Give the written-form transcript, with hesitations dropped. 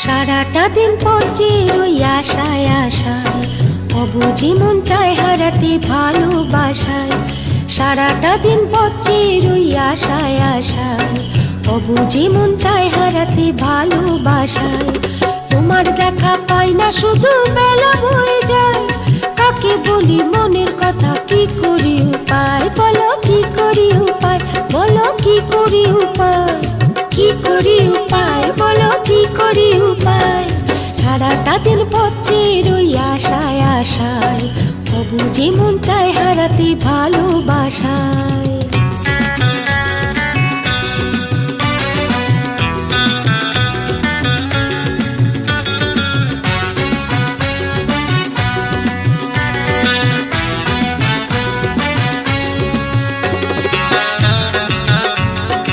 সারাটা দিন পচে রই আশায় আশায়, অবুঝি মন চায় হারাতে ভালোবাসায়। সারাটা দিন পচে রই আশায় আশায়, অবুঝি মন চায় হারাতে ভালোবাসায়। তোমার দেখা পাই না শুধু বেলা হয়ে যায়, কাকে বলি মনের কথা কি করি উপায়, বলো কি করি উপায়, বলো কি করি উপায়, কি করি উপায়, বলো কি করি উপায়। সারাটা দিন পচে রই আশায় আশায়, অবুঝি মন চায় হারাতে ভালোবাসায়।